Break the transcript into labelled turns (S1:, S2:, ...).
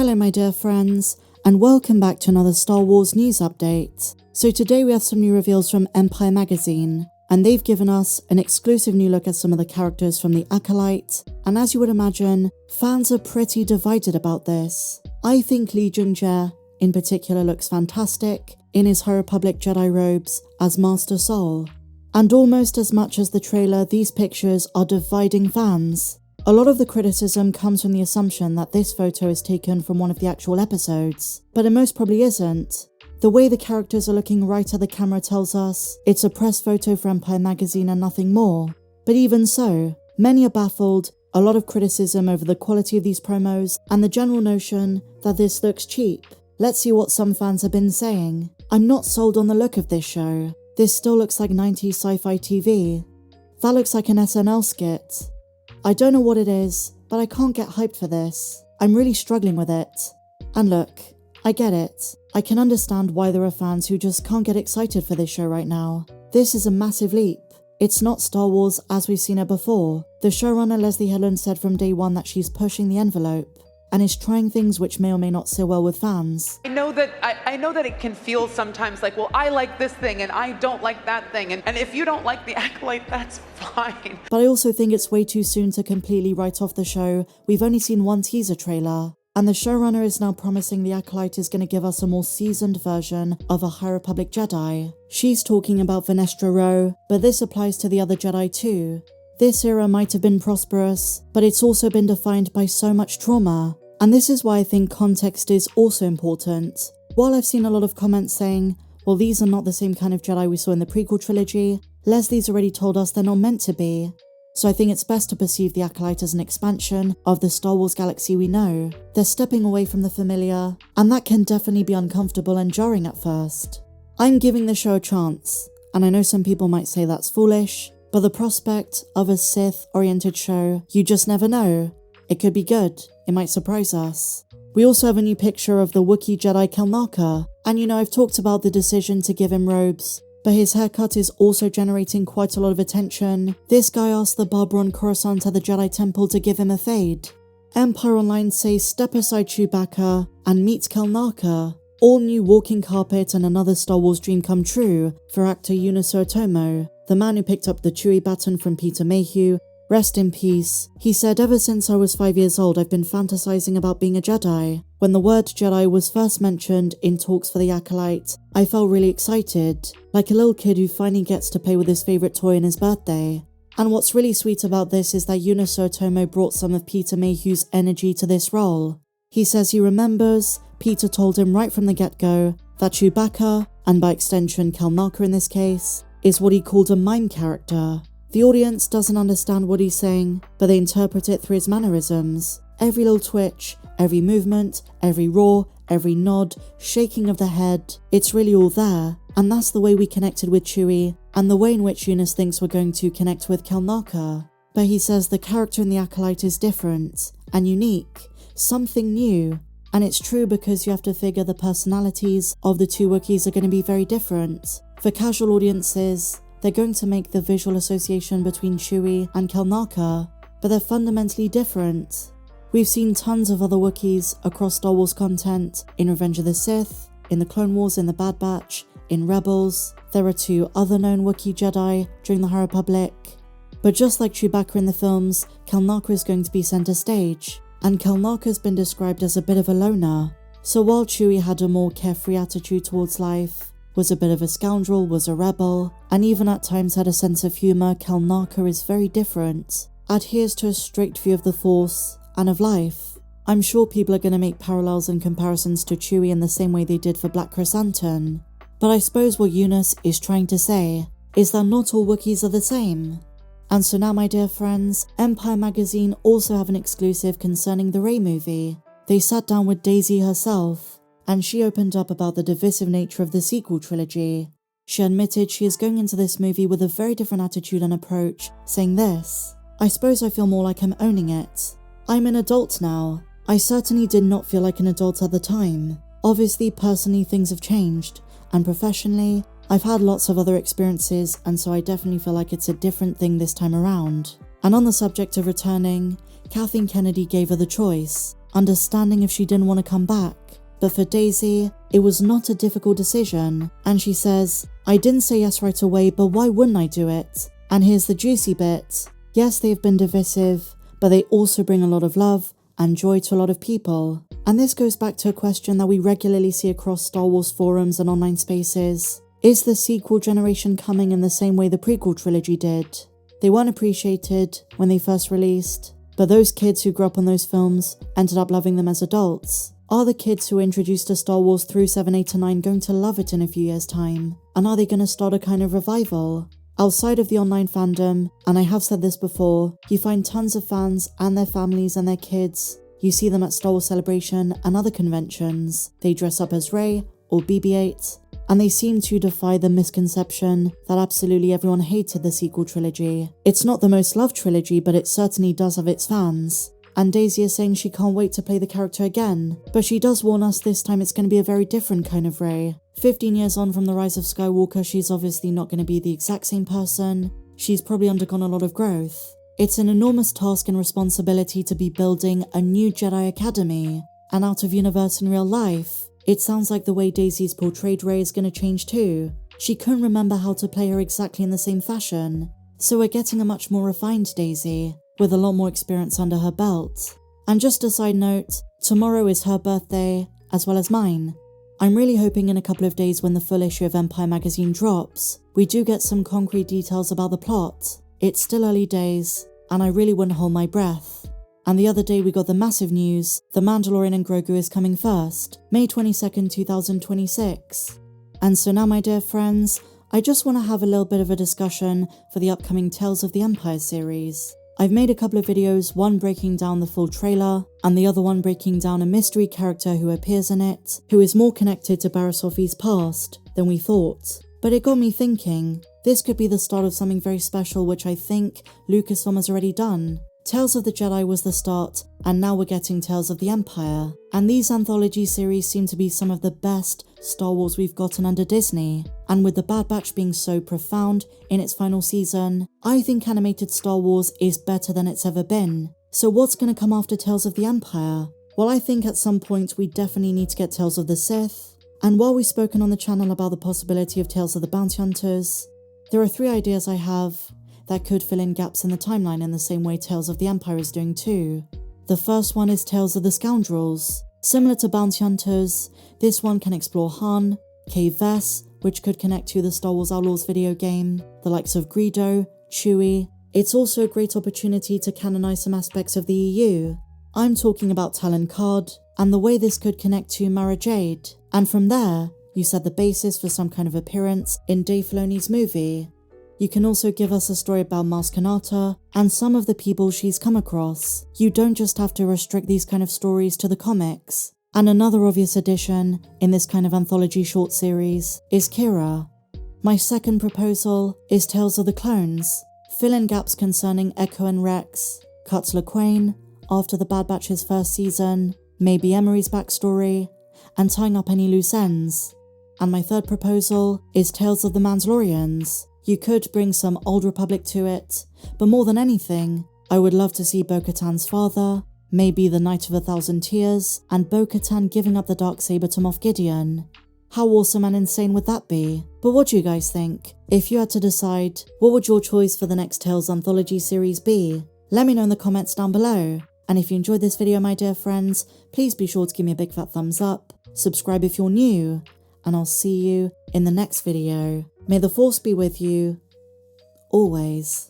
S1: Hello my dear friends, and welcome back to another Star Wars news update. So today we have some new reveals from Empire magazine, and they've given us an exclusive new look at some of the characters from the Acolyte, and as you would imagine, fans are pretty divided about this. I think Lee Jung-jae in particular looks fantastic in his High Republic Jedi robes as Master Sol. And almost as much as the trailer, these pictures are dividing fans. A lot of the criticism comes from the assumption that this photo is taken from one of the actual episodes, but it most probably isn't. The way the characters are looking right at the camera tells us it's a press photo for Empire magazine and nothing more. But even so, many are baffled, a lot of criticism over the quality of these promos, and the general notion that this looks cheap. Let's see what some fans have been saying. I'm not sold on the look of this show. This still looks like 90s sci-fi TV. That looks like an SNL skit. I don't know what it is, but I can't get hyped for this. I'm really struggling with it. And look, I get it. I can understand why there are fans who just can't get excited for this show right now. This is a massive leap. It's not Star Wars as we've seen it before. The showrunner Leslye Headland said from day one that she's pushing the envelope and is trying things which may or may not sit well with fans.
S2: I know that it can feel sometimes like, well, I like this thing and I don't like that thing, and if you don't like The Acolyte, that's fine.
S1: But I also think it's way too soon to completely write off the show. We've only seen one teaser trailer, and the showrunner is now promising The Acolyte is going to give us a more seasoned version of a High Republic Jedi. She's talking about Venestra Rowe, but this applies to the other Jedi too. This era might have been prosperous, but it's also been defined by so much trauma. And this is why I think context is also important. While I've seen a lot of comments saying, well, these are not the same kind of Jedi we saw in the prequel trilogy, Leslie's already told us they're not meant to be. So I think it's best to perceive the Acolyte as an expansion of the Star Wars galaxy we know. They're stepping away from the familiar, and that can definitely be uncomfortable and jarring at first. I'm giving the show a chance, and I know some people might say that's foolish, but the prospect of a Sith-oriented show, you just never know. It could be good. It might surprise us. We also have a new picture of the Wookiee Jedi Kelnacca, and I've talked about the decision to give him robes, but his haircut is also generating quite a lot of attention. This guy asked the barber on Coruscant at the Jedi Temple to give him a fade. Empire Online says step aside Chewbacca and meet Kelnacca. All new walking carpet and another Star Wars dream come true for actor Eunice Otomo, the man who picked up the Chewie baton from Peter Mayhew. Rest in peace. He said, ever since I was 5 years old, I've been fantasizing about being a Jedi. When the word Jedi was first mentioned in talks for the Acolyte, I felt really excited, like a little kid who finally gets to play with his favorite toy on his birthday. And what's really sweet about this is that Eunice Otomo brought some of Peter Mayhew's energy to this role. He says he remembers Peter told him right from the get-go that Chewbacca, and by extension Kelnacca in this case, is what he called a mime character. The audience doesn't understand what he's saying, but they interpret it through his mannerisms. Every little twitch, every movement, every roar, every nod, shaking of the head, it's really all there. And that's the way we connected with Chewie, and the way in which Eunice thinks we're going to connect with Kelnacca. But he says the character in the Acolyte is different, and unique, something new. And it's true because you have to figure the personalities of the two Wookiees are going to be very different. For casual audiences, they're going to make the visual association between Chewie and Kelnacca, but they're fundamentally different. We've seen tons of other Wookiees across Star Wars content, in Revenge of the Sith, in the Clone Wars, in the Bad Batch, in Rebels. There are 2 other known Wookiee Jedi during the High Republic. But just like Chewbacca in the films, Kelnacca is going to be center stage, and Kelnacca's been described as a bit of a loner. So while Chewie had a more carefree attitude towards life, was a bit of a scoundrel, was a rebel, and even at times had a sense of humour, Kelnacca is very different, adheres to a strict view of the Force and of life. I'm sure people are going to make parallels and comparisons to Chewie in the same way they did for Black Chrysanthemum, but I suppose what Eunice is trying to say is that not all Wookiees are the same. And so now, my dear friends, Empire magazine also have an exclusive concerning the Rey movie. They sat down with Daisy herself, and she opened up about the divisive nature of the sequel trilogy. She admitted she is going into this movie with a very different attitude and approach, saying this, I suppose I feel more like I'm owning it. I'm an adult now. I certainly did not feel like an adult at the time. Obviously, personally, things have changed, and professionally, I've had lots of other experiences, and so I definitely feel like it's a different thing this time around. And on the subject of returning, Kathleen Kennedy gave her the choice. understanding if she didn't want to come back. But for Daisy, it was not a difficult decision, and she says, "I didn't say yes right away, but why wouldn't I do it?" And here's the juicy bit. Yes, they've been divisive, but they also bring a lot of love and joy to a lot of people. And this goes back to a question that we regularly see across Star Wars forums and online spaces. Is the sequel generation coming in the same way the prequel trilogy did? They weren't appreciated when they first released, but those kids who grew up on those films ended up loving them as adults. Are the kids who were introduced to Star Wars through 7, 8 and 9 going to love it in a few years' time? And are they going to start a kind of revival? Outside of the online fandom, and I have said this before, you find tons of fans and their families and their kids. You see them at Star Wars Celebration and other conventions. They dress up as Rey or BB-8, and they seem to defy the misconception that absolutely everyone hated the sequel trilogy. It's not the most loved trilogy, but it certainly does have its fans. And Daisy is saying she can't wait to play the character again, but she does warn us this time it's going to be a very different kind of Rey. 15 years on from the rise of Skywalker, she's obviously not going to be the exact same person. She's probably undergone a lot of growth. It's an enormous task and responsibility to be building a new Jedi Academy, and out of universe in real life, it sounds like the way Daisy's portrayed Rey is going to change too. She couldn't remember how to play her exactly in the same fashion, so we're getting a much more refined Daisy, with a lot more experience under her belt. And just a side note, tomorrow is her birthday, as well as mine. I'm really hoping in a couple of days when the full issue of Empire magazine drops, we do get some concrete details about the plot. It's still early days, and I really wouldn't hold my breath. And the other day we got the massive news, The Mandalorian and Grogu is coming first, May 22nd, 2026. And so now, my dear friends, I just want to have a little bit of a discussion for the upcoming Tales of the Empire series. I've made a couple of videos, one breaking down the full trailer, and the other one breaking down a mystery character who appears in it, who is more connected to Barriss Offee's past than we thought. But it got me thinking, this could be the start of something very special which I think Lucasfilm has already done. Tales of the Jedi was the start, and now we're getting Tales of the Empire. And these anthology series seem to be some of the best Star Wars we've gotten under Disney. And with The Bad Batch being so profound in its final season, I think animated Star Wars is better than it's ever been. So what's going to come after Tales of the Empire? Well, I think at some point we definitely need to get Tales of the Sith. And while we've spoken on the channel about the possibility of Tales of the Bounty Hunters, there are 3 ideas I have that could fill in gaps in the timeline in the same way Tales of the Empire is doing too. The first one is Tales of the Scoundrels. Similar to Bounty Hunters, this one can explore Han, Cave Vess, which could connect to the Star Wars Outlaws video game, the likes of Greedo, Chewie. It's also a great opportunity to canonize some aspects of the EU. I'm talking about Talon Card, and the way this could connect to Mara Jade. And from there, you set the basis for some kind of appearance in Dave Filoni's movie. You can also give us a story about Maz Kanata and some of the people she's come across. You don't just have to restrict these kind of stories to the comics. And another obvious addition in this kind of anthology short series is Kira. My second proposal is Tales of the Clones. Fill in gaps concerning Echo and Rex, Cutler Quain after the Bad Batch's first season, maybe Emery's backstory, and tying up any loose ends. And my third proposal is Tales of the Mandalorians. You could bring some Old Republic to it, but more than anything, I would love to see Bo-Katan's father, maybe the Knight of 1,000 Tears, and Bo-Katan giving up the Darksaber to Moff Gideon. How awesome and insane would that be? But what do you guys think? If you had to decide, what would your choice for the next Tales anthology series be? Let me know in the comments down below. And if you enjoyed this video, my dear friends, please be sure to give me a big fat thumbs up, subscribe if you're new, and I'll see you in the next video. May the Force be with you, always.